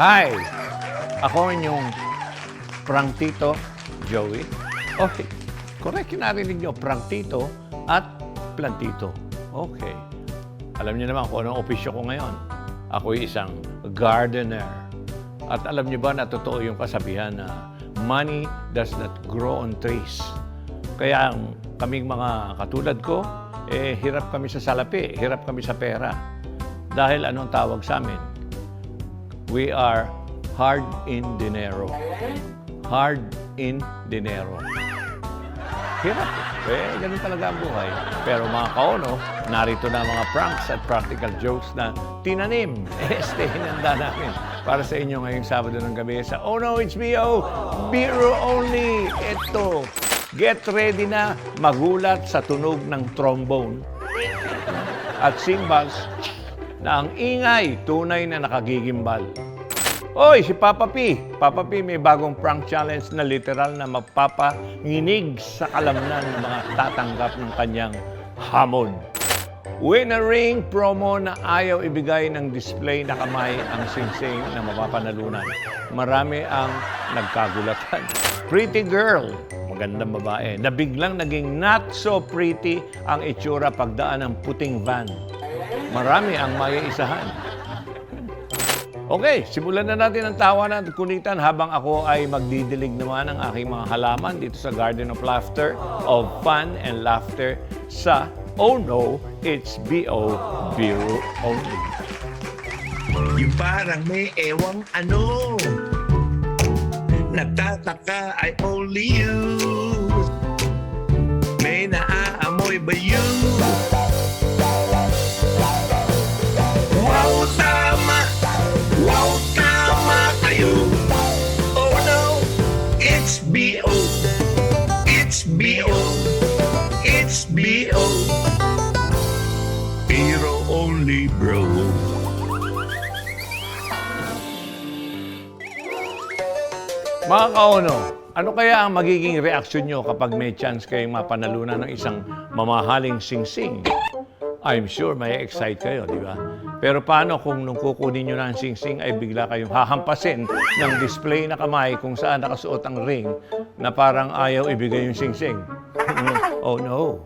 Hi! Ako inyong prank tito, Joey. Okay, correct yung narinig nyo, prank tito at plantito. Okay. Alam niyo naman kung anong opisyo ko ngayon. Ako'y isang gardener. At alam niyo ba na totoo yung kasabihan na money does not grow on trees. Kaya kaming mga katulad ko, hirap kami sa salapi, hirap kami sa pera. Dahil anong tawag sa amin? We are hard in dinero. Hard in dinero. Hirap. Ganun talaga ang buhay. Pero mga kaono, narito na mga pranks at practical jokes na tinanim. Hinanda namin para sa inyo ngayong Sabado ng gabi sa Oh No, It's B.O. Biro Only. Ito, get ready na magulat sa tunog ng trombone at cymbals na ang ingay tunay na nakagigimbal. Oy, si Papa P. Papa P may bagong prank challenge na literal na mapapanginig sa kalamnan ng mga tatanggap ng kanyang hamon. Win a ring promo na ayaw ibigay ng display na kamay ang singsing na mapapanalunan. Marami ang nagkagulatan. Pretty girl, magandang babae, na biglang naging not so pretty ang itsura pagdaan ng puting van. Marami ang maiisahan. Okay, simulan na natin ang tawanan at kunitan habang ako ay magdidilig naman ng aking mga halaman dito sa Garden of Laughter, of Fun and Laughter sa Oh No, It's B.O. Biro Only. Yung parang may ewang ano, nagtataka ay only you. May naaamoy ba yun? Wow, tama! Wow, tama kayo! Oh no, it's B.O. It's B.O. It's B.O. Biro Only, bro. Mga kaono, ano kaya ang magiging reaksyon nyo kapag may chance kayong mapanalunan ng isang mamahaling singsing? I'm sure may excite kayo, di ba? Pero paano kung nung kukunin nyo na ang singsing ay bigla kayong hahampasin ng display na kamay kung saan nakasuot ang ring na parang ayaw ibigay yung singsing? Oh no!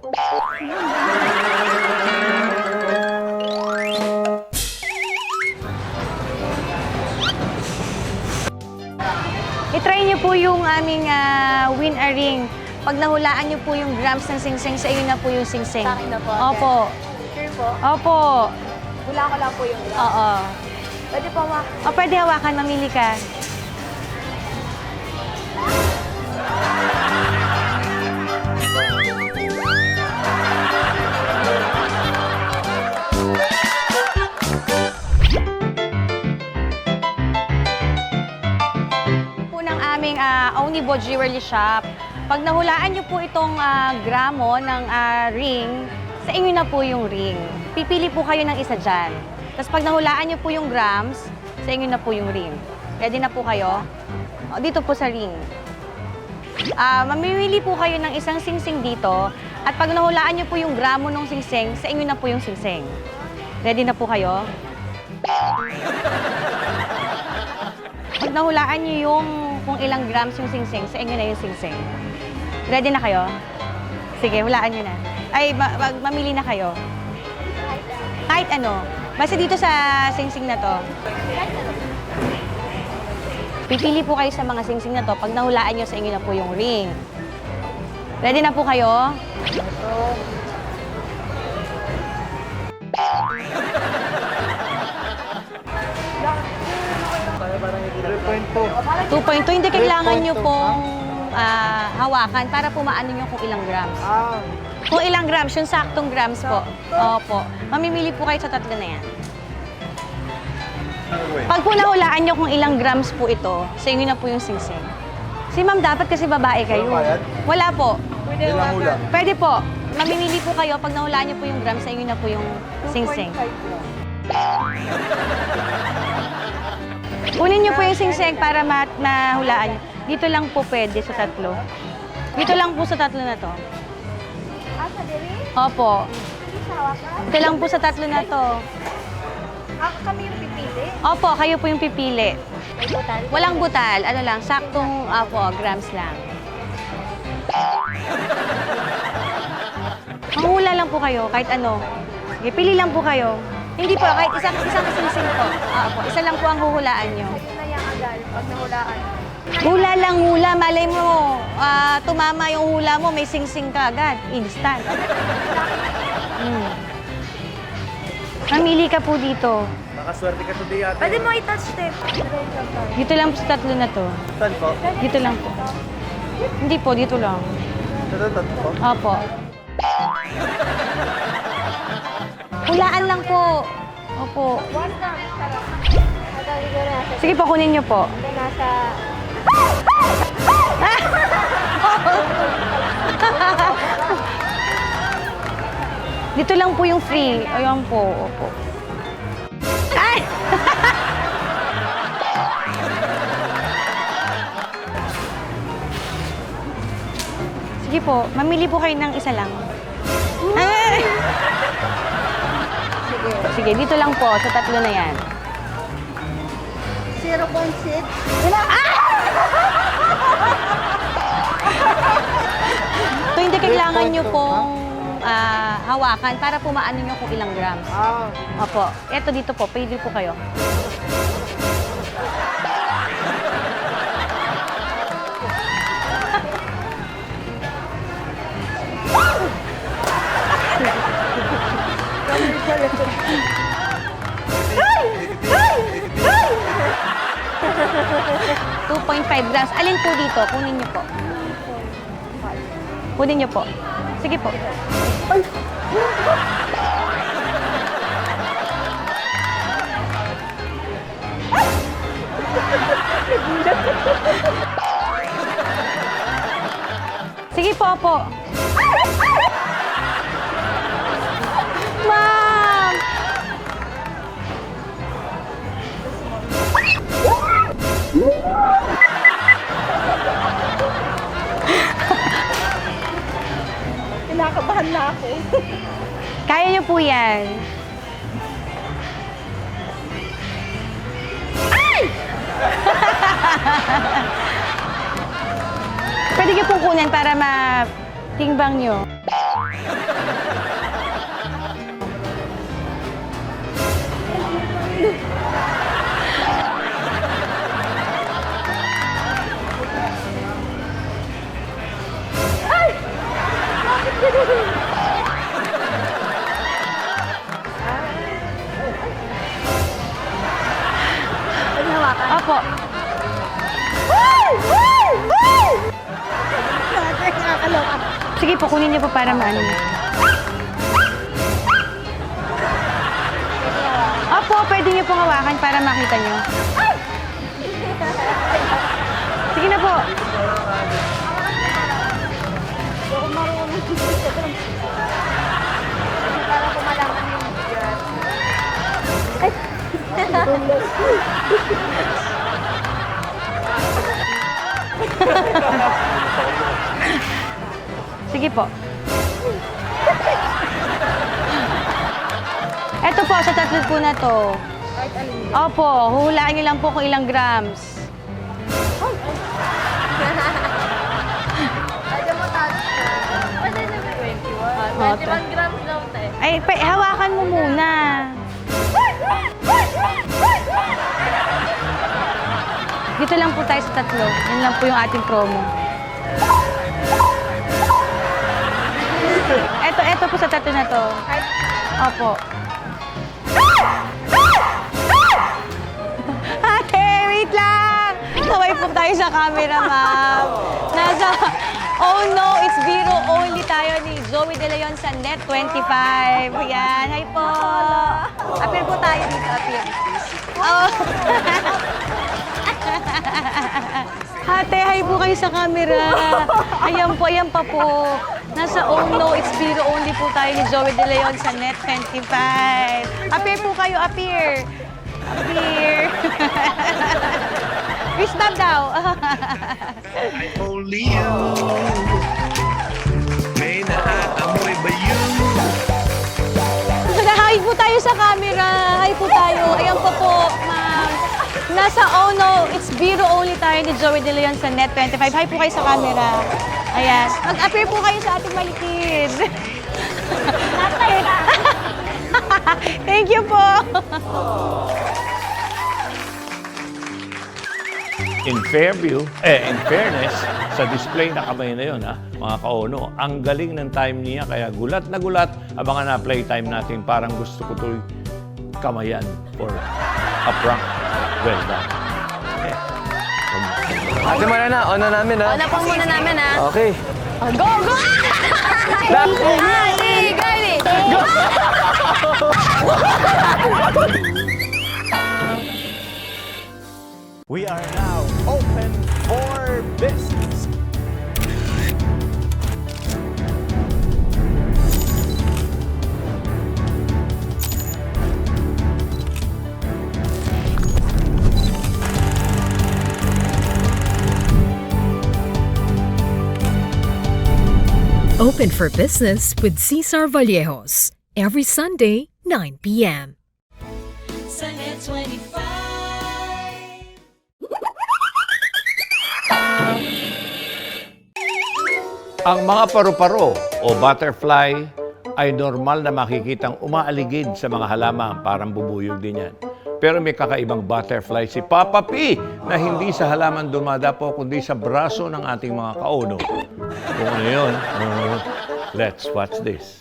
I-try niyo po yung aming win a ring. Pag nahulaan niyo po yung grams ng singsing, sa inyo na po yung singsing. Sa akin na po. Opo. Sure po. Opo. Wala ko lang po yung grams. Oo. Pwede po ma... O, pwede hawakan, mamili ka. Po ng aming Onibo Jewelry Shop. Pag nahulaan niyo po itong gramo ng ring, sa inyo na po yung ring. Pipili po kayo ng isa dyan. Tapos pag nahulaan niyo po yung grams, sa inyo na po yung ring. Ready na po kayo? O, dito po sa ring. Mamimili po kayo ng isang singsing dito. At pag nahulaan niyo po yung gramo ng singsing, sa inyo na po yung singsing. Ready na po kayo? Pag nahulaan niyo yung kung ilang grams yung singsing, sa inyo na yung singsing. Ready na kayo? Sige, hulaan niyo na. Ay, mamili na kayo. Kahit ano. Basta dito sa singsing na to. Pipili po kayo sa mga singsing na to. Pag nahulaan nyo, sa inyo na po yung ring. Ready na po kayo? 2.2. Hindi kailangan nyo pong hawakan para po maano nyo kung ilang grams. Kung ilang grams, yung saktong grams po. Opo. Mamimili po kayo sa tatlo na yan. Pag po nahulaan nyo kung ilang grams po ito, sa inyo na po yung singsing. Si ma'am dapat kasi babae kayo. Wala po. Pwede po. Mamimili po kayo. Pag nahulaan nyo po yung grams, sa inyo na po yung singsing. Kunin nyo po yung singsing para mahulaan nyo. Dito lang po pwede sa tatlo. Dito lang po sa tatlo na to. Sa diri? Opo. Hindi sa hawakan? Ito lang po sa tatlo na to. Kami yung pipili? Opo, kayo po yung pipili. May butal. Walang butal. Ano lang, saktong grams lang. Manghula lang po kayo, kahit ano. Sige, pili lang po kayo. Hindi po, kahit isang singsing po. Opo, isa lang po ang huhulaan nyo. Yun na yung agad pag nahulaan. Hula lang hula. Malay mo, tumama yung hula mo, may singsing ka agad. Instant. Mamili ka po dito. Makaswerte ka today ate. Pwede mo i-touch tape. Dito lang po sa tatlo na to. Saan po? Dito lang po. Hindi po, dito lang. Sa po? Opo. Hulaan lang po. Opo. One gram. Madali ko na. Sige po, kunin niyo po. Ito nasa... Dito lang po yung free. Ayan po. Opo. Ay! Sige po, mamili po kayo ng isa lang. Ay! Sige, dito lang po, sa tatlo na yan. 0.6. So, hindi kailangan nyo pong hawakan para po maano nyo kung ilang grams. Opo. Eto dito po, pwede po kayo. $2.5 grams. Alin po dito? Kunin niyo po. Kunin niyo po. Sige po. Sige po, po. Ma'am! Kinakabahan na ako. Kaya niyo po yan. Ay! Pwede niyo pong kunin para matimbang niyo. Pwede hawakan. Opo. Nakakaloka. Sige po, kunin niyo po para maano niyo. Opo, pwede niyo pong hawakan para makita niyo. Sige na po. Ako marunong para ko malaman yung bigat. Sige po. Eto po, sa tatlo po na to. Kahit alin. Opo, huhulaan niyo lang po kung ilang grams. Pwede mo touch na. Pwede na 21. 21 grams daw tayo. Ay, hawakan mo muna. Dito lang po tayo sa tatlo. Yan lang po yung ating promo. Eto po sa tatlo na to. Opo. Ate, wait lang! Kaway po tayo sa camera, ma'am. Oh no, it's Biro only tayo ni Zoe De Leon sa Net 25. Yan, hi po. Appear po tayo dito, appear. Oh. Ate, hi po kayo sa camera. Ayan pa po. Nasa Oh No, it's Biro only po tayo ni Zoe De Leon sa Net 25. Appear po kayo, appear. Appear. Wish love daw. Only you. May naaamoy ba yun? Hi po tayo sa camera. Hi po tayo. Ayan pa po, ma'am. Nasa Oh No, It's Biro Only tayo ni Joey De Leon sa Net25. Hi po kayo sa camera. Ayan. Mag-appear po kayo sa ating malikid. Thank you po. In fairness, sa display na kamay na yun, mga kaono, ang galing ng time niya, kaya gulat na gulat, abangan na playtime natin, parang gusto ko tuloy kamayan for a prank. Well done. Ate Mariana, on na namin ha. Ano pong muna namin, ha? Okay. Go, go! Gali, gali! Go! We are now open for business. Open for Business with Cesar Vallejos. Every Sunday, 9 p.m. Ang mga paru-paro o butterfly ay normal na makikitang umaaligid sa mga halaman, parang bubuyog din yan. Pero may kakaibang butterfly si Papa P na hindi sa halaman dumadapo kundi sa braso ng ating mga kaono. Kung ano yun, let's watch this.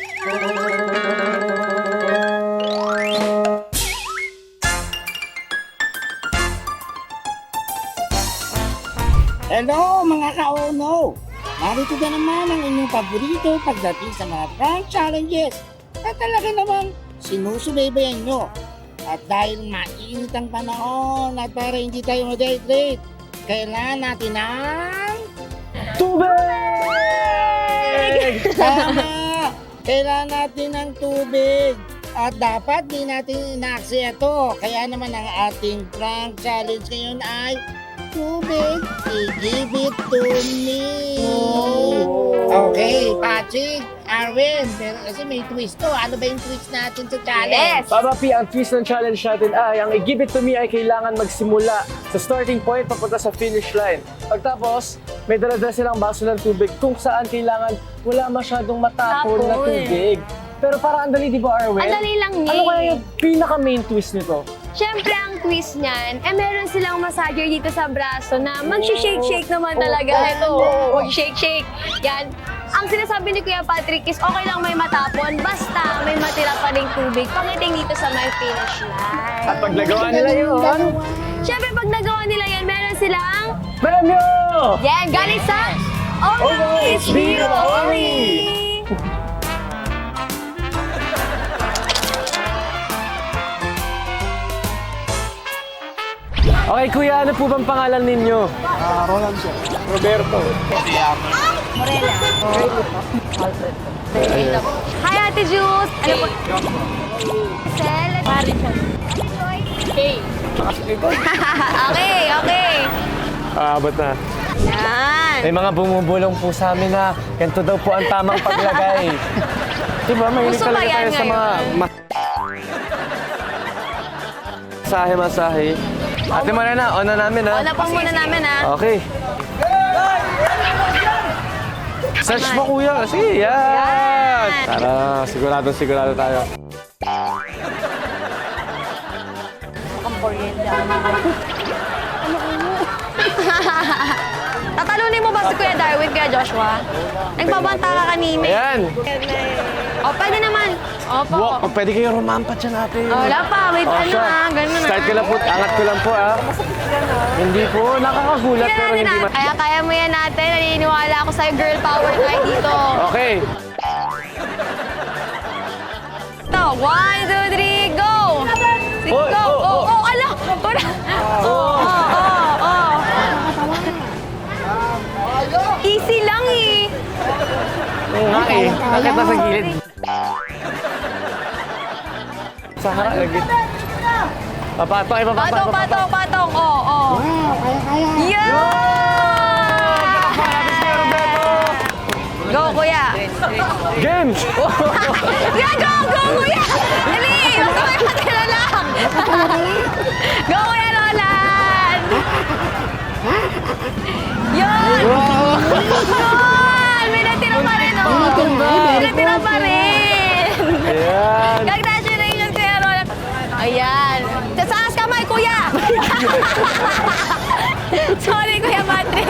Hello mga ka-ONO! Narito na naman ang inyong paborito pagdating sa mga prank challenges na talaga namang sinusubaybayan nyo. At dahil mainit ang panahon at para hindi tayo ma-dehydrate, kailangan natin ng... Tubig! Tama! Kailangan natin ng tubig. At dapat di natin inaaksi ito. Kaya naman ang ating prank challenge ngayon ay tubig, i-give it to me. Okay, Patrick, Arwen, kasi may twist to. Ano ba yung twist natin sa challenge? Papa P, ang twist ng challenge natin ay ang i-give it to me ay kailangan magsimula sa starting point papunta sa finish line. Pagtapos, may dala-dala silang baso ng tubig kung saan kailangan wala masyadong matapon na tubig. Pero parang andali, di ba, Arwen? Ang dali lang niya. Ano kaya yung pinaka-main twist nito? Siyempre, ang twist niyan, meron silang massager dito sa braso na mag-shake-shake naman talaga. Ito, mag-shake-shake. Yan. Ang sinasabi ni Kuya Patrick is okay lang may matapon, basta may matira pa ring tubig pangiting dito sa may finish line. At pag nagawa nila yun, Siyempre, pag nagawa nila yan, meron silang... premyo! Yan, galing sa... Oh no, it's Biro Only! Okay, kuya, ano po bang pangalan ninyo? Roland siya. Roberto. Hi, Ate Jules! Ano po? Sel, Maricel. Hey. Okay, okay. Abot na. Yan. May mga bumubulong po sa amin na ganito daw po ang tamang paglagay. Diba, mahilig Gusto ba talaga yan tayo sa mga masahe. Ate Mariana, on na namin ha. Ano pong muna namin, ha? Okay. Search mo kuya. Sige, yan. Tara, sigurado tayo. Tatalunin mo ba si Kuya Darwin, Kuya Joshua? Nagbabanta ka kanina. Ayan. O, pwede naman. Opo. Walk. Pwede kayo rumampat siya natin. Wala pa, wait, Oh, ano siya. ganun na. Start ko lang po, angat ko lang po Hindi po, nakakagulat Kaya pero natin hindi na. Kaya mo yan natin. Naniniwala ako sa'yo, girl power tayo dito. Okay. Ito, 1, 2, 3, go! Sige, Oy, go! oh, Oh, oh. ala! Oh. Easy lang eh. Oo nga eh. Nakita sa gilid. Sa harap, lagit. Papatong, ipapapatong. Patong. Oh. Wow, kaya. Yeah! Go, kuya. Games! Yeah, go, kuya! Dali! Huwag ka lang. Go, kuya Roland! Yun! Yun! May natira pa rin, oh! May natira pa rin! Ayan. Congratulations, Kuya Ronald! Ayan! Taas kamay, Kuya! Sorry, Kuya Patrick!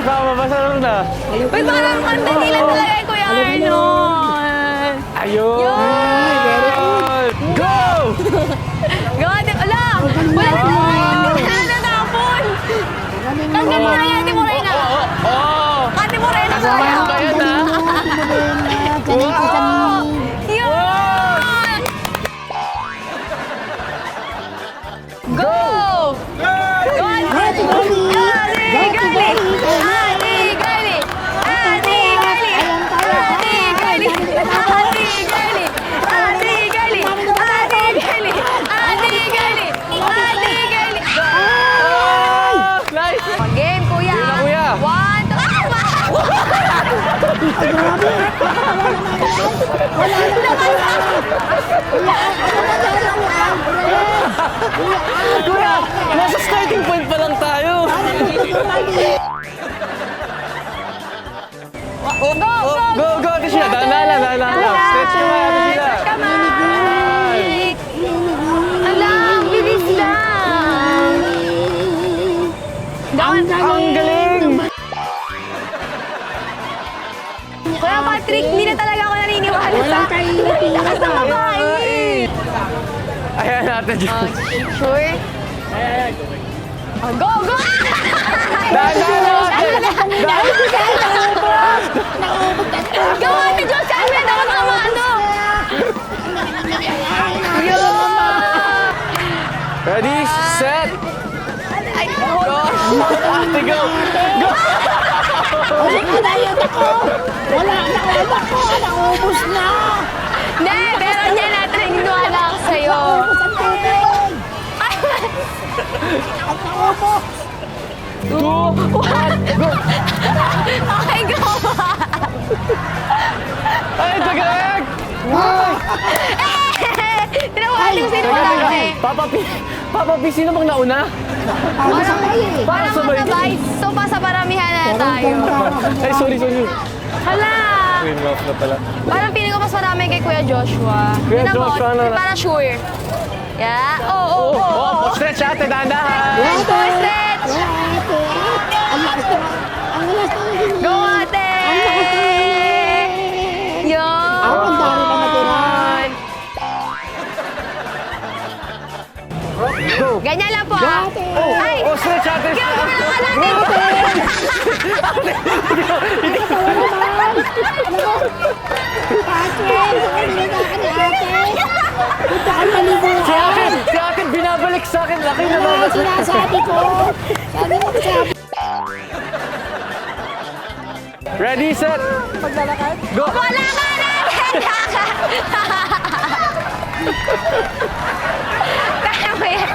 Bababasa na. Uy, parang ang dali lang talaga kay Kuya Arnold! Ayun. Yun! Go! Gawin! Ala! Wala na natapon! Tanggalin na yan, Ate Morena! Oh! Ate Morena, Sayang sayang! ba yan, ha? Wow! Yun! Go! Go! Ate Gali! Ate Gali! Ate Gali! Ate Gali! Ate Gali! Ate Gali! Ate Gali! Ate Gali! Ate Gali! Ate Gali! Nice! Game, Kuya! Game na, Kuya. 1, 2, Kuya, nasa starting point pa lang tayo. Go! Go! Go, go, Ate Sheila. Dahan-dahan lang. Stretch ka mga Ate Sheila. Kamay! Ala, ang bilis lang! Ang galing! Kuya Patrick, hindi na talaga ako naniniwala sa Walang kahihirap-hirap sa babae. Ayan natin dyan. Sure? Go! Go! Dahan-dahan lang, ate. Go, Ate Diyos! Saan mo dapat ako ano? Ready, set, Ay, go! ate, go! Go! Wala na utak ko, naubos na. Hindi, pero niya natin nagniwala ako sa'yo. Naubos ang tubig. At naubos. 2, 1, go! Okay, go! Ay, tagag! Tinawahan yung sino ko lang eh. Papa P, sino bang nauna? Ang sabay eh. Parang sabay. magkabay. So, pasaparamihan na tayo. Ay, sorry. Hala! Queen Ralph na pala. Parang feeling ko mas marami kay Kuya Joshua. Kuya Tingnan mo, Joshua na- para sure. Yeah? Oo. Oh, stretch ate, dahan-dahan! Let's go, stretch! Ate, ang lakas na. Ang lakas na. Go, ate! Yun! Ang dami pa natira. Go! Ganyan lang po, ah. Ay! Oh, stretch ate! Gawin mo naman natin! Punta kang maliguan. Si ate, binabalik sa akin. Laki na Ano mga ang sinasabi ko? Sabi mo sabi. Ready, set, go! Wala ka natin! Kaya mo yan.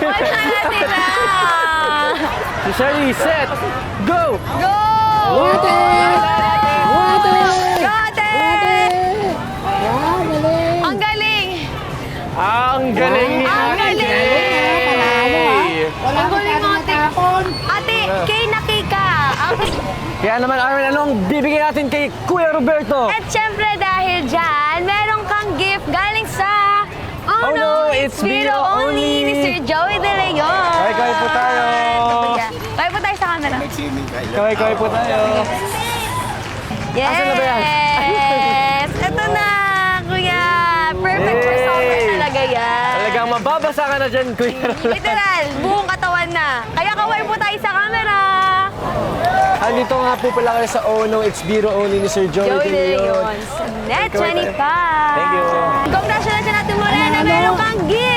Wala natin na! Si Shirley, set, go! Go! Water! Water! Go, ate! Wow, galing! Ang galing! Ang galing ni Ang ate! galing! Panalo ha? Wala Ang mo galing, tayo ate. natapon. Ate, kay Nakika! Kaya naman, Armin, anong bibigyan natin kay Kuya Roberto? At syempre dahil dyan, meron kang gift galing sa Oh no, it's Biro Only. ni Sir Joey De Leon. Kaway-kaway po tayo. Kaway po tayo sa camera. Kaway-kaway po tayo. Yes! Asan na ba yan? Ito na, kuya. Perfect for Yay! summer talaga yan. Talagang mababasa ka na dyan, Kuya Roberto. Literal, buong katawan na. Kaya kaway po tayo sa camera. Andito nga po pala kayo sa Oh No, it's Biro Only ni Sir Joey Joey De De Leon. Leon. sa Net 25. Thank you. Congratulations natin muna na meron kang gift.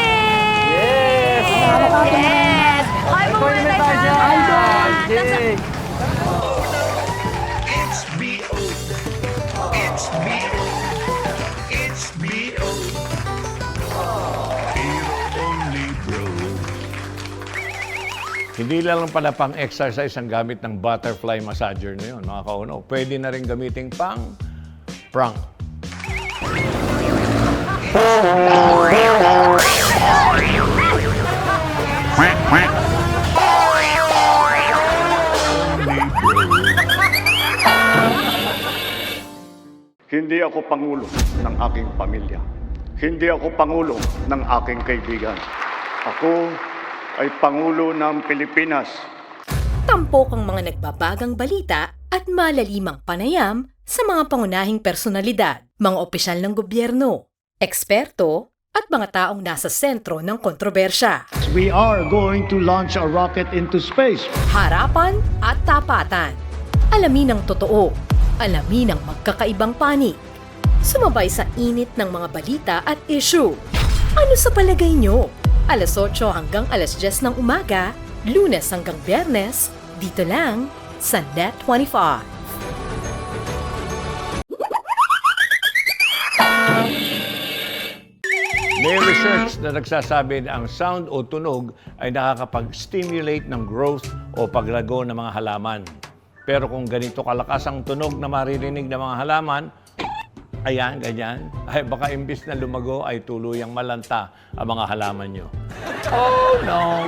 Yes! Yes! Kaya po muna tayo sa Jake! It's B.O. It's B.O. It's B.O. Hero only, bro. Hindi lang pala pang exercise ang gamit ng butterfly massager na yun, mga kauno. Pwede na rin gamitin pang prank. Hindi ako pangulo ng aking pamilya. Hindi ako pangulo ng aking kaibigan. Ako ay pangulo ng Pilipinas. Tampok ang mga nagbabagang balita at malalimang panayam sa mga pangunahing personalidad, mga opisyal ng gobyerno, eksperto at mga taong nasa sentro ng kontrobersya. We are going to launch a rocket into space. Harapan at tapatan. Alamin ang totoo. Alamin ang magkakaibang panig. Sumabay sa init ng mga balita at issue. Ano sa palagay nyo? Alas 8 hanggang alas 10 ng umaga, Lunes hanggang Biyernes, dito lang sa Net 25. May research na nagsasabi na ang sound o tunog ay nakakapag-stimulate ng growth o paglago ng mga halaman. Pero kung ganito kalakas ang tunog na maririnig ng mga halaman, ayan, ganyan, ay baka imbis na lumago ay tuluyang malanta ang mga halaman nyo. Oh no!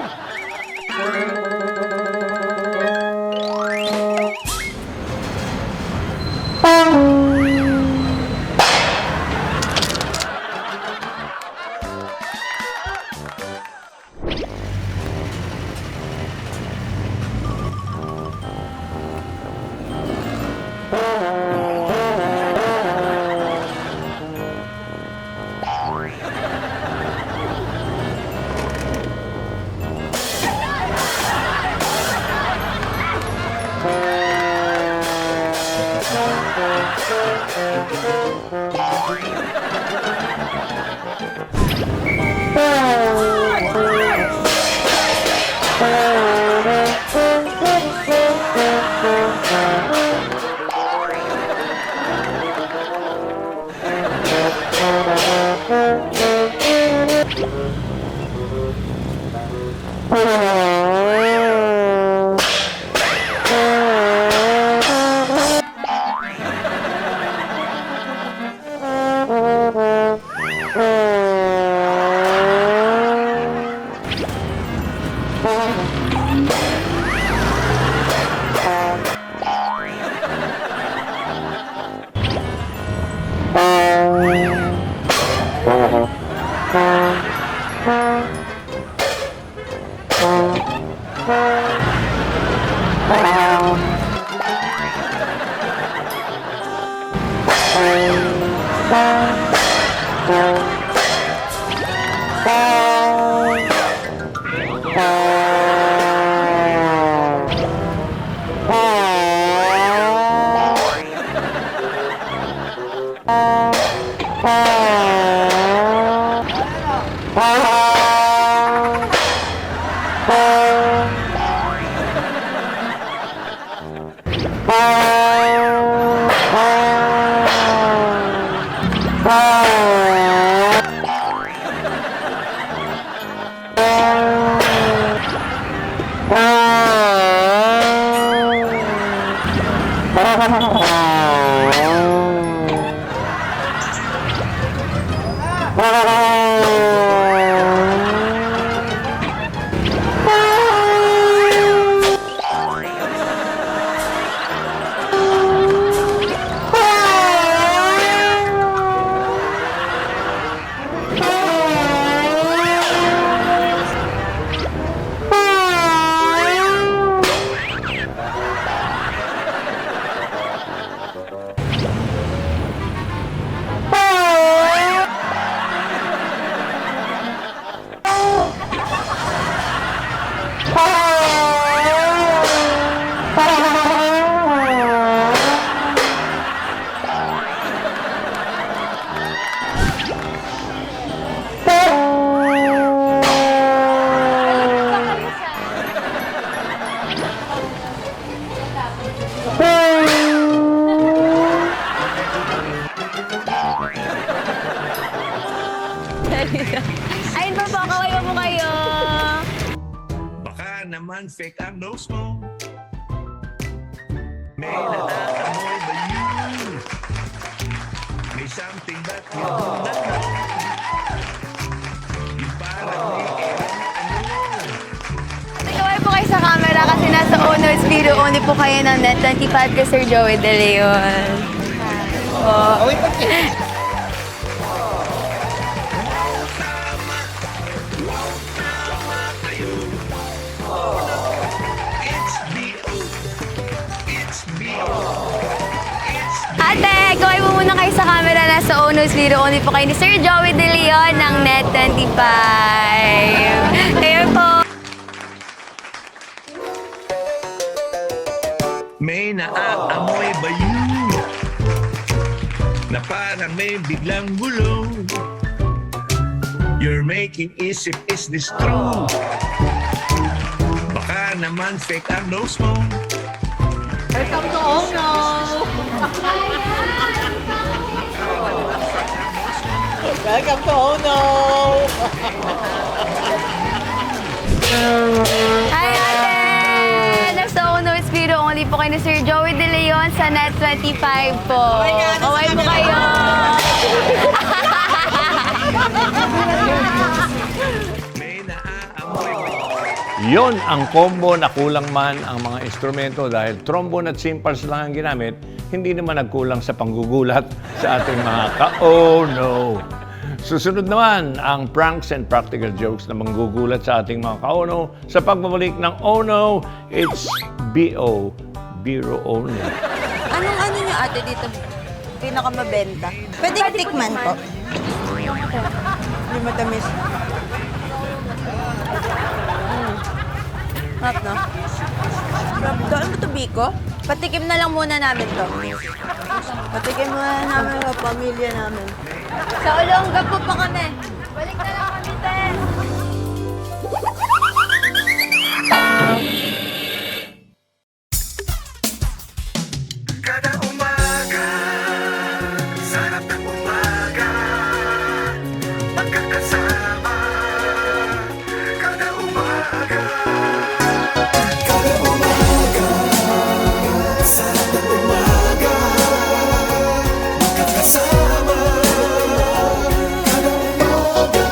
Ayun pa po, kawayo mo kayo. Baka naman fake ang nose mo. May natatamol ba you? May something that you do not know. Yung parang may erang ano. nasa Ono's Video only po kayo ng Net25 kay Sir Joey De Leon. Ate, kaway mo muna kayo sa camera. Nasa Ono's Video only po kayo ni Sir Joey De Leon ng Net25. Ayun po. May naaamoy ba yun? Na parang may biglang gulo. You're making isip, is this true? Baka naman fake ang nose mo. Welcome to Ono! Welcome to Ono! Hi, ate! Nasa Ono's Video only po kayo ni Sir Joey De Leon sa Net25 po. Kaway po kayo! May naaamoy ba yun? Yon ang combo na kulang man ang mga instrumento dahil trombone at cymbals lang ang ginamit, hindi naman nagkulang sa panggugulat sa ating mga ka-oh no! Susunod naman ang pranks and practical jokes na manggugulat sa ating mga ka-ono sa pagbabalik ng Oh No, It's B.O. Biro Only. Anong ano nyo ate dito pinakamabenta? Pwede tikman po. Hindi matamis. Hap na. Doon mo to, Biko? Patikim na lang muna namin to. Patikim muna namin sa pamilya namin. Sa Olongga po pa kami. Balik na lang kami, te. Kada umaga, sarap ng umaga, magkakasama. Kada umaga, sarap ng umaga, magkakasama. Kada umaga.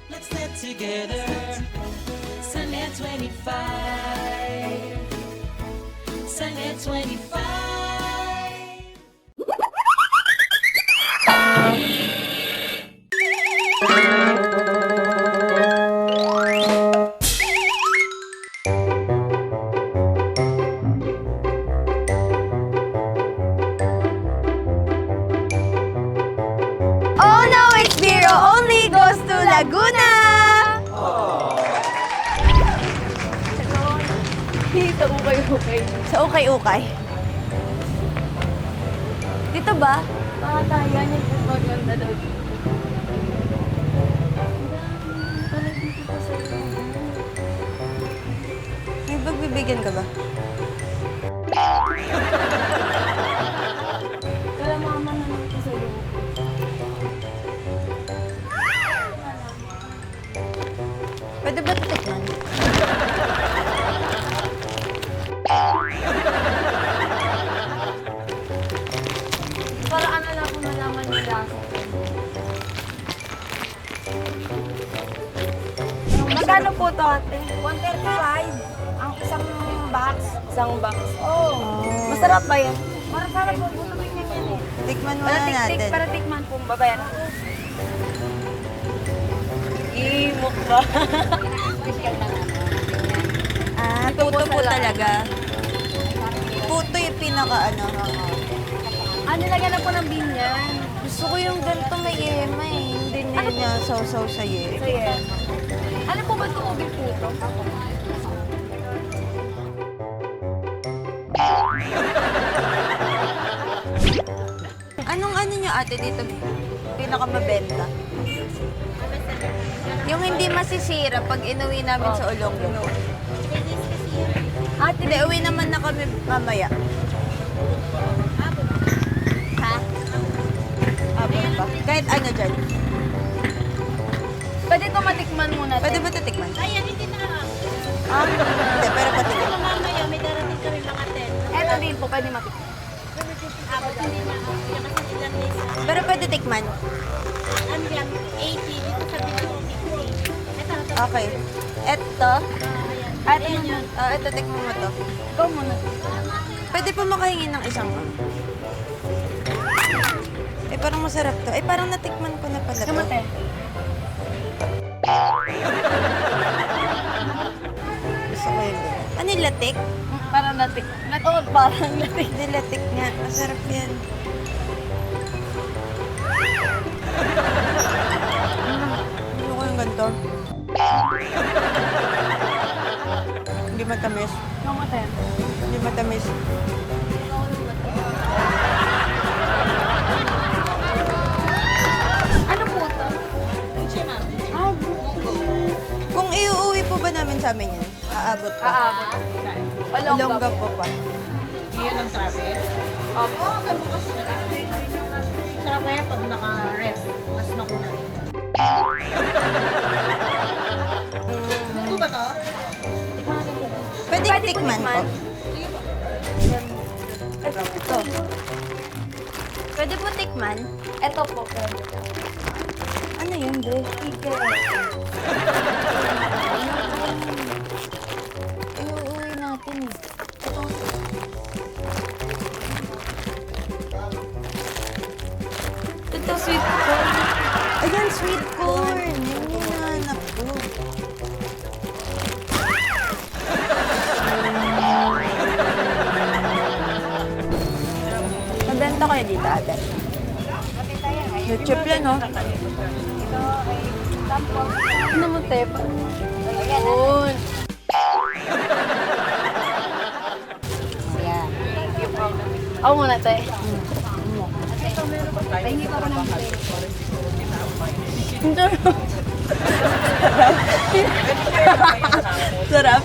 Let's get together. Sunday 25. Sunday 25. Oh no, it's Biro only goes to Laguna! Dito, ukay-ukay. Sa ukay-ukay. Dito ba? Baka tayo, yan yung maganda daw. May pagbibigyan ka ba? Wala mama na lang sa iyo. Pwede ba tikman? Para ano lang kung malaman yung lasa. Magkano po to ate? 135 ang isang box. Isang box. Oh. Masarap ba yan? Masarap po. Butumin niya yan eh. Tikman muna natin. Para tikman po, babayaran. Imok ba? Puto po talaga. Puto yung pinaka ano. Ano lagyan na po ng bean yan? Gusto ko yung ganito may yema eh. Hindi na niya sausaw sa yema. Sige. Ano po ba ito ubing puto? Anong ano nyo ate dito pinakamabenta? Yung hindi masisira pag inuwi namin sa Olonggo. Ate, hindi, uwi naman na kami mamaya. Ha? Abot ba? Kahit ano dyan. Pwede ito matikman muna. Pwede ba titikman? Ayan, hindi na. Hindi, pero patikim. Mamaya, may darating kami mga 10. Eto din po, pwede matikman. Abot hindi na. Kasi ilang days na. Pero pwede tikman. Ano yan? 80. Dito sa Bino, 50. Ito, ito. Okay. Eto. Ito, tikman mo to. Ikaw muna. Pwede po makahingi ng isang parang masarap to. Parang natikman ko na pala to. Kamate. Gusto ko yun. Ano yung latik? Parang latik. Oo, parang latik. Hindi, latik nga. Masarap yan. Ano ko yung ganito? Hindi matamis. Kamate. Hindi matamis. Ano po ito? Kung iuwi po ba namin sa amin yan? Aabot pa? Aabot. Olongga po pa. Iyan ang travel. Opo, ganun kasi. Sarap kaya pag naka-ref, mas makunat. Ito ba to? Pwede tikman po. Ito. Pwede po tikman? Ito po. Ano yun, Dre? Iuwi natin eh. Ito, sweet corn. Ayan, sweet corn. Yan yung hinahanap ko. Mabenta kayo dito, ate? Cheap yan, no? Ano mo, Tepa? Yun. Ayan. Ako muna, te. Hindi pa ako naman. Sarap.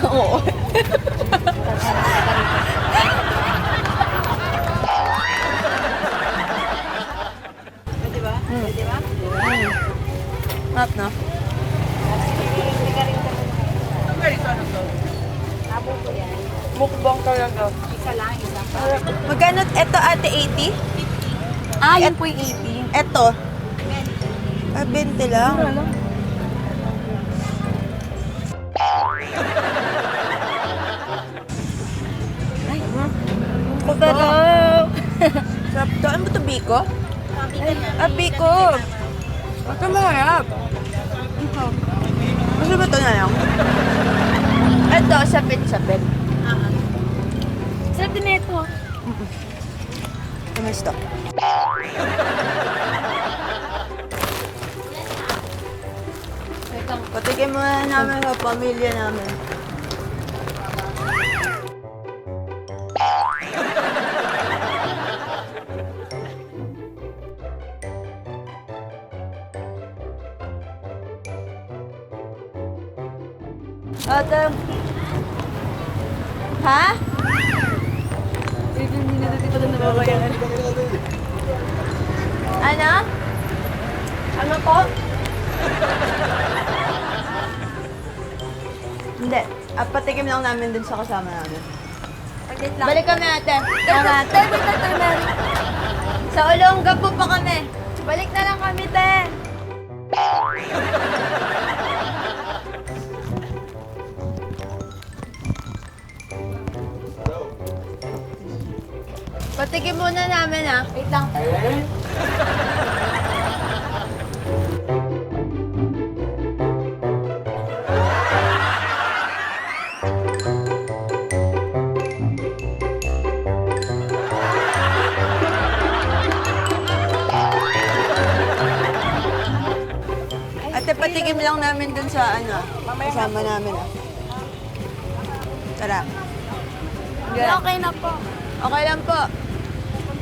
Oo. Pwede ba? Pwede ba? Sarap, no? Mukbang talaga. Isa lang, isa. Magkano? Ito, ate, 80? Ah, yun po yung 80. Ito. 20 lang. Sarap. Sarap to. Ano ba ito, Biko? Biko. Ito mahirap. Gusto ba ito na lang? Ito, sapit-sapit. Sarap din na ito. Tumis to. Patikin muna namin sa pamilya namin. Ate. Ha? Hindi na dito pa nababayaran. Ano? Ano po? Hindi. Patikim lang namin dun sa kasama namin. Balik kami, ate. Tama, ate. Sa Olongga po pa kami. Balik na lang kami, te. Patikim muna namin, ah. Wait lang. Ate, patikim lang namin dun sa ano, kasama namin, ah. Tara. Okay na po. Okay lang po.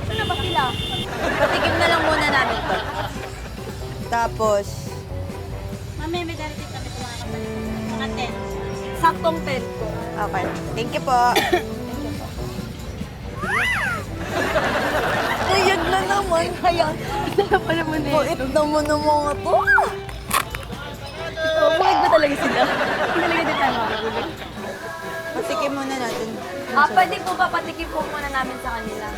Saan na ba sila? Patikim na lang muna namin to. Tapos, Mami, may darating kami sa mga kapatid. Mga 10. Saktong 10 po. okay. Thank you po. Tuyag na naman. Ayan. Saan pa naman eh? Kuit naman ng mga to. Bukid ba talaga sila? Talaga din tayo makagulit. Patikim muna natin. Pwede po ba patikim po muna namin sa kanila?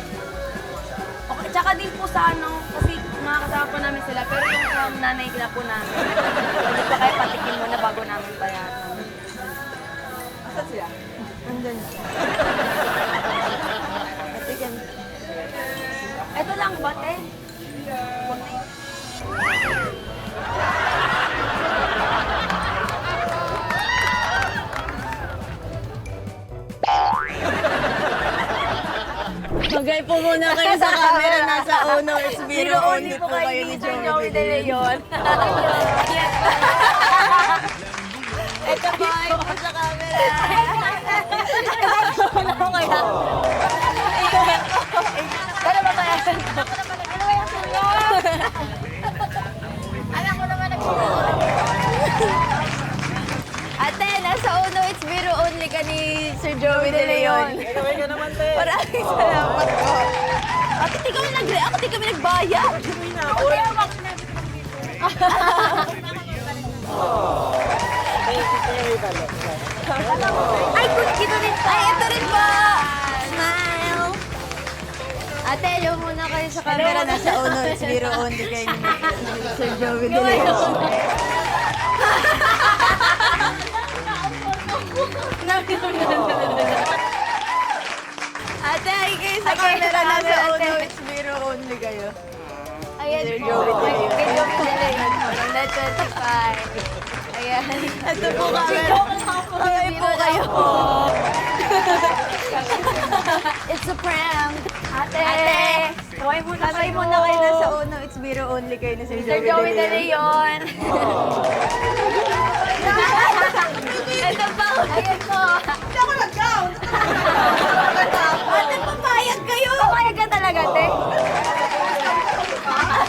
Okay, tsaka din po sa ano, kasi Mga kasama po namin sila, pero yung nanay na po namin. Hindi pa kayo patikin muna bago namin bayaran. Saan sila? Andun. Patikin. Ito lang ba, te? Magay po muna kayo sa camera. Nasa Ono is Biro only po kayo ni Joey De Leon. Ito po ay po sa camera. Para babayaran ko. Alam ko naman Ate, nasa Ono it's Biro only ka ni Sir Joey De Leon. Maraming salamat po. Ate, di kami nag-react. Ate, kami nagbayad. Ay, ito rin po. Ay, ito rin po. Smile. Ate, ayaw muna kayo sa camera. Nasa Ono it's Biro only kayo ni Sir Joey De Leon. Ate, ay kayo sa camera. Nasa Ono it's Biro only kayo. Ayan Sir po. Joey De Leon. Kay Joey De Leon po. Ng Net 25. Ayan. Ito po camera. Ay po kayo. It's a prank. Ate! Kaway muna Kamay muna kayo nasa Ono it's Biro only kayo ni Sir Sir Joey De Leon. Ito po. Ayan po. Hindi ako nag-count. Ate, papayag kayo. Papayag ka talaga, te?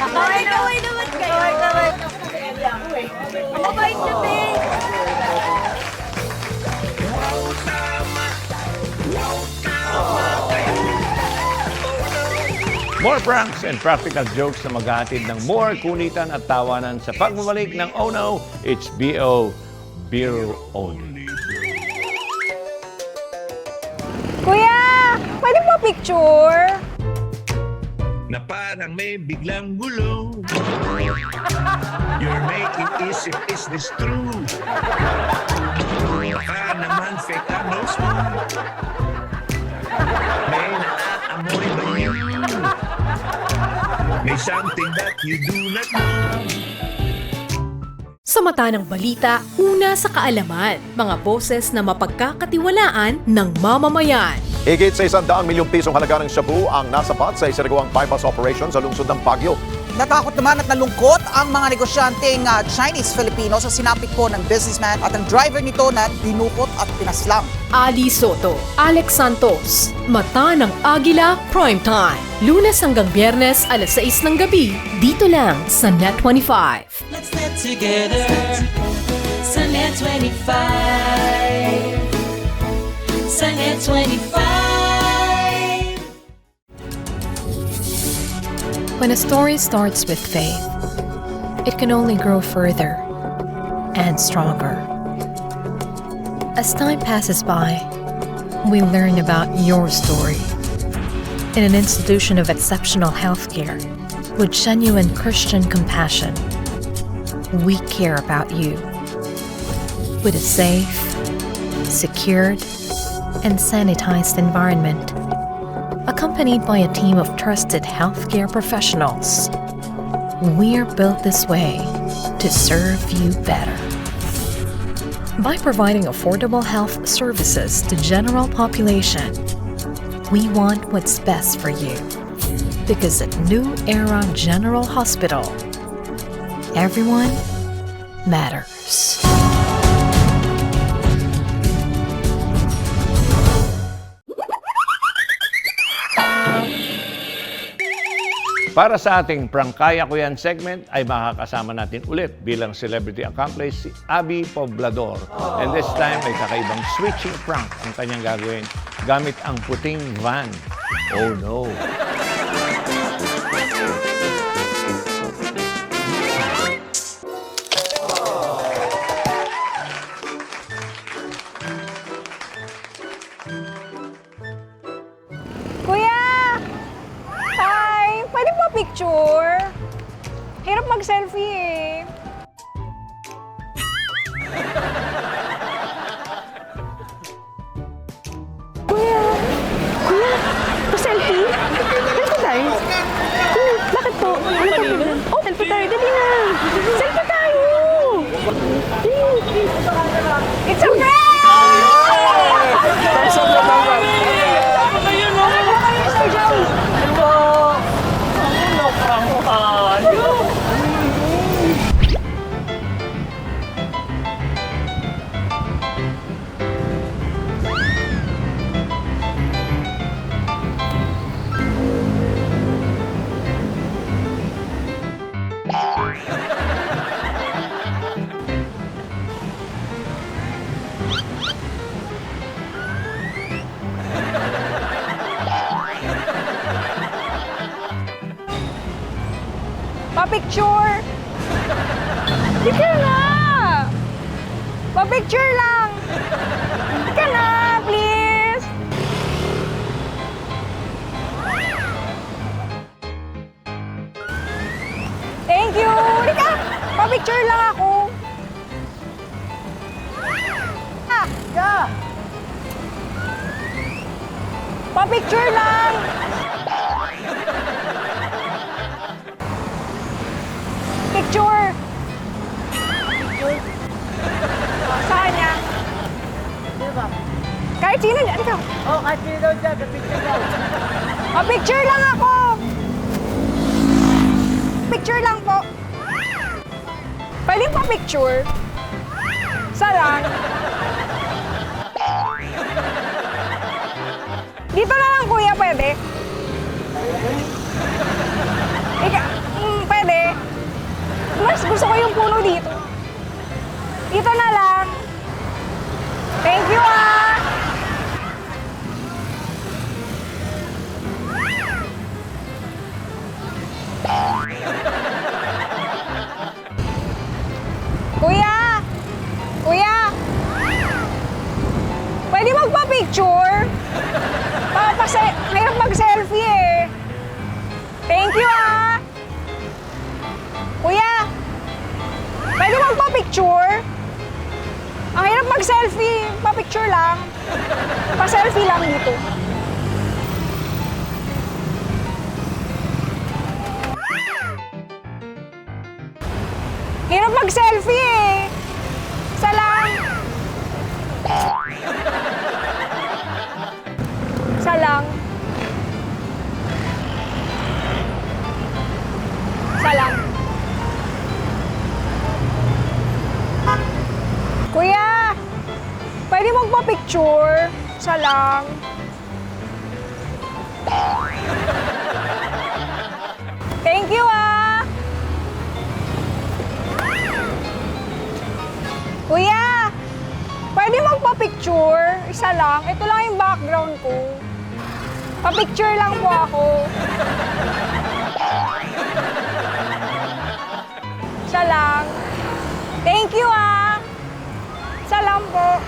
Kaway naman kayo. Ang mabait niyo, te. More pranks and practical jokes na maghahatid ng more kunitan at tawanan sa pagbabalik ng Oh No, It's B.O. Biro Only. Kuya, pwede po picture? Na parang may biglang gulo. You're making isip, is this true? Baka naman fake ang nose mo. May naaamoy ba yun? May something that you do not know. Sa mata ng balita, una sa kaalaman, mga boses na mapagkakatiwalaan ng mamamayan. Higit sa 100 milyong pisong halaga ng shabu ang nasapat sa isinagawang bypass operation sa lungsod ng Baguio. Natakot naman at nalungkot ang mga negosyanteng Chinese-Filipino sa sinapit po ng businessman at ang driver nito na dinukot at pinaslang. Ali Soto, Alex Santos, Mata ng Agila Primetime. Lunes hanggang Biyernes, alas 6 ng gabi, dito lang sa Net 25. Let's net together sa Net 25. Sa Net 25. When a story starts with faith, it can only grow further and stronger. As time passes by, we learn about your story. In an institution of exceptional healthcare, with genuine Christian compassion, we care about you. With a safe, secured, and sanitized environment, accompanied by a team of trusted healthcare professionals, we're built this way to serve you better. By providing affordable health services to general population, we want what's best for you. Because at New Era General Hospital, everyone matters. Para sa ating Prangkaya Ko Yan segment ay makakasama natin ulit bilang celebrity accomplice si Abby Poblador. And this time ay kakaibang switching prank ang kanyang gagawin gamit ang puting van. Oh no! Kuya! Hi! Pwede po picture? Oh, selfie tayo. Dali na. Selfie tayo. It's a prank! Pa-picture! Dika na! Pa-picture lang! Dika na, please! Thank you! Dika! Pa-picture lang ako! Dika! Pa-picture lang! Picture! Saan niya? Kahit sino dyan, ikaw. Oh, kahit sino daw dyan, picture daw. Pa-picture lang ako! Picture lang po. Pwedeng pa-picture? Isa lang. Dito na lang, kuya, pwede? Pwede? Mas gusto ko yung puno dito. Dito na lang. Thank you, ah! Kuya! Kuya! Pwede magpa-picture? Mahirap mag-selfie eh. Thank you, ah! Kuya! Pwede magpa-picture? Ang hirap mag-selfie. Pa-picture lang. Pa-selfie lang dito. Hirap mag-selfie eh. Isa lang. Isa lang. Isa lang. Kuya, pwede magpa-picture? Isa lang. Thank you, ah! Kuya, pwede magpa-picture? Isa lang. Ito lang yung background ko. Pa-picture lang po ako. Isa lang. Thank you, ah! Isa lang po.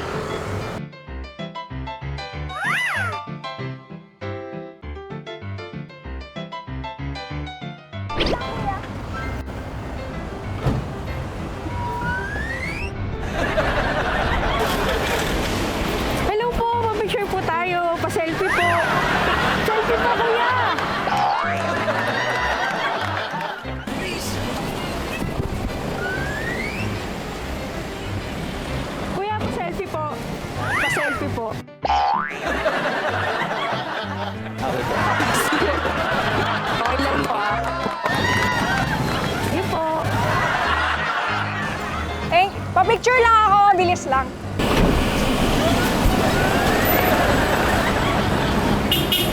Hello po, pa-picture po tayo. Pa-selfie po. Selfie po, kuya. Kuya, pa-selfie po. Pa-selfie po. Okay lang po, ah. Sige po. Pa-picture lang ako. Bilis lang.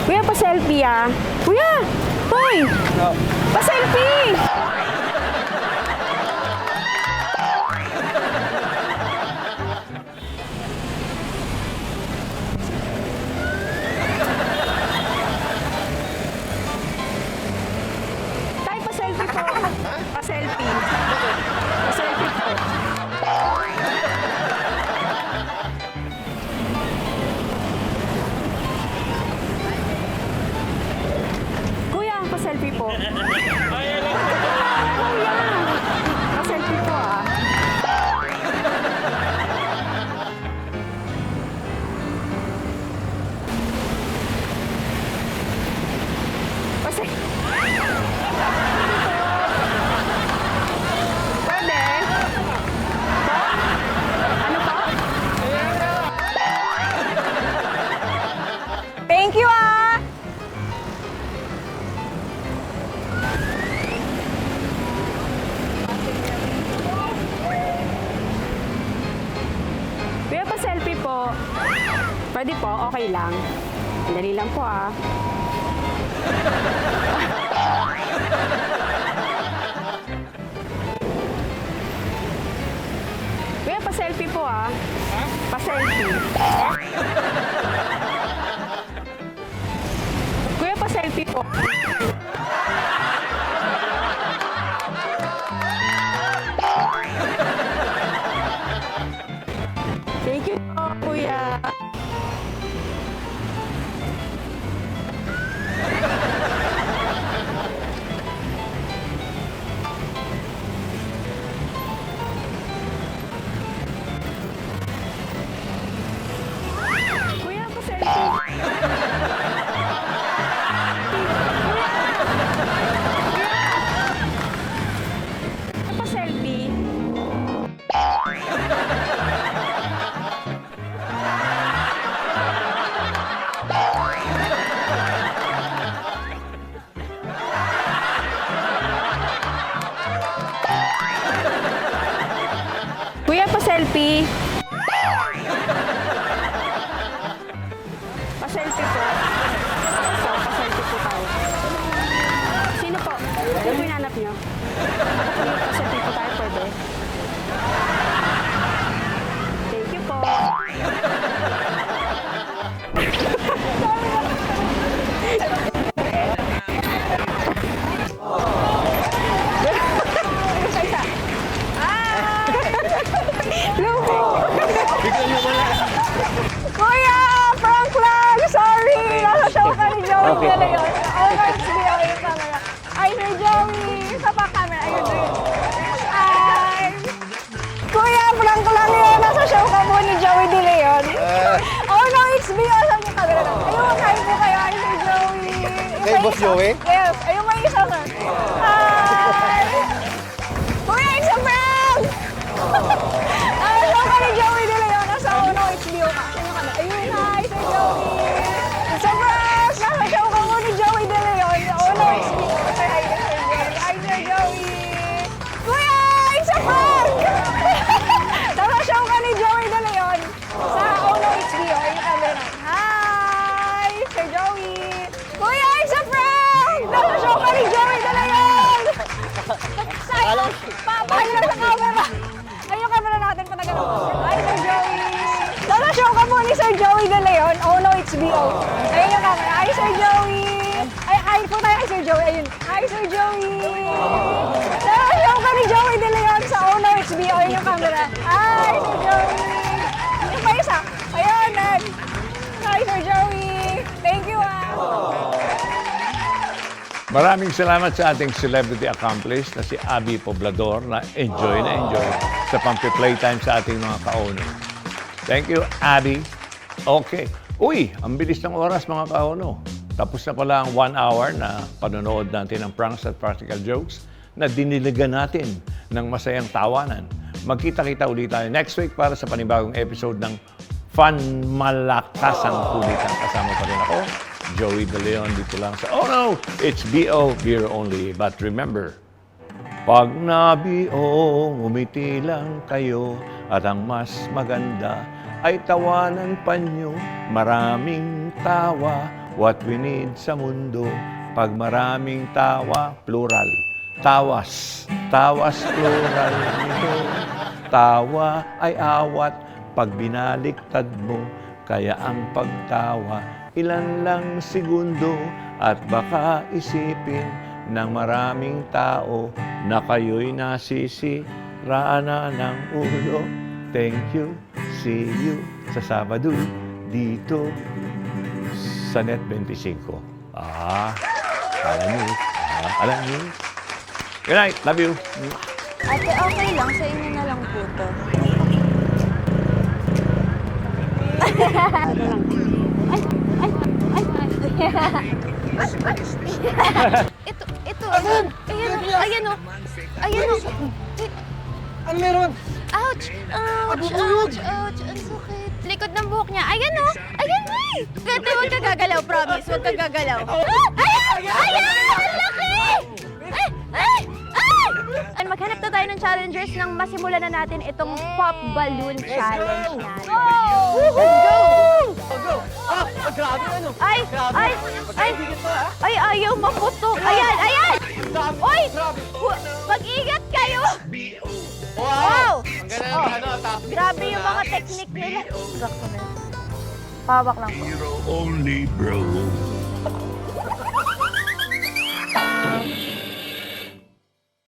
Kuya, pa-selfie ah. Kuya! Hoy! Pa-selfie! Tay, pa-selfie po. Pa-selfie. Pa-selfie po. Kuya, pa-selfie po. po. Pwede po, okay lang. Dali lang po ah. Kuya, pa-selfie po ah. Pa-selfie. Kuya, pa-selfie po. Thank you po, kuya. Kuya, pa-selfie. Pa-selfie. Kuya, pa-selfie. Pa-selfie po. So, pa-selfie po tayo. Sino po? Sino po hinanap nyo? Pa-selfie po tayo, pwede? Thank you po. Kuya! Prank lang! Sorry! Nasa show ka ni Joey Okay. pala yun. Oh, guys, yung camera. Ay, Sir Joey! Isa pa camera. Ayun, ayun. Ay! Kuya, prank lang yun. Nasa show ka po ni Joey De Leon. Oh, no, it's me. Asan yung camera na? Ayun, kain po kayo. Ay, Sir Joey. Kay Boss Joey? Yes. Ayun, may isa, sir. Hi! Kuya, it's a prank! Nasa show ka ni Joey De Leon. Nasa Ono HBO ka. Sino ka na? Ayun, hi, Sir Joey. It's a prank! Nasa show ka mo ni Joey De Leon. Ono HBO. Say hi, Sir Joey. Hi, Sir Joey. Kuya, it's a prank! Nasa show ka ni Joey De Leon. Sa Ono HBO. Ayun, camera na. Hi, Sir Joey. Kuya, it's a prank! Nasa show ka ni Joey De Leon. Sayang. Papahirap sa camera. Ayun yung camera natin patagano. Hi, Sir Joey. Nasa show ka mo ni Sir Joey De Leon. Oh no, HBO. Ayun yung camera. Hi, Sir Joey. Ay, po tayo kay Sir Joey. Ayun. Hi, Sir Joey. Nasa show ka ni Joey De Leon sa Oh no, HBO. Ayun yung camera. Hi, Sir Joey. Yung pa isa. Ayun, next. Hi, Sir Joey. Thank you, Maraming salamat sa ating celebrity accomplice na si Abby Poblador na enjoy sa pampi-playtime sa ating mga kaono. Thank you, Abby. Okay. Uy, ang bilis ng oras mga kaono. Tapos na pala ang 1 hour na panonood natin ng pranks at practical jokes na diniligan natin ng masayang tawanan. Magkita-kita ulit tayo next week para sa panibagong episode ng Fun Malakasang Kulitan. Kasama pa rin ako, Joey De Leon, dito lang sa Oh No, it's BO, beer only. But remember, pag nabiong, umiti lang kayo at ang mas maganda ay tawanan pa nyo. Maraming tawa, what we need sa mundo. Pag maraming tawa, plural. Tawas, tawas plural nito. Tawa ay awat pag binaliktad mo. Kaya ang pagtawa, ilan lang segundo at baka isipin ng maraming tao na kayo'y nasisiraan na ng ulo. Thank you. See you sa Sabado dito sa Net 25. Alam niyo. Good night. Love you. Ate, okay lang. Sa inyo na lang po to. Ito. Ayan o. Ano meron? Ouch! Ang sakit. Likod ng buhok niya. Ayan o. Ayan o. Kate, huwag ka gagalaw. Promise. Huwag ka gagalaw. Ayan! Ayan! Ang laki! Ay! And maghanap na tayo ng challengers nang masimulan na natin itong pop balloon challenge natin. Let's go! Go! Ah, grabe ano? Ay! Ay! Ay! Ay, ayaw maputok. Ayan! Ayan! Oy! Mag-ingat kayo! Wow! Ang ganda ng ano, top. Grabe yung mga technique nila. Sakto na yun. Pawak lang po. Hero only, bro.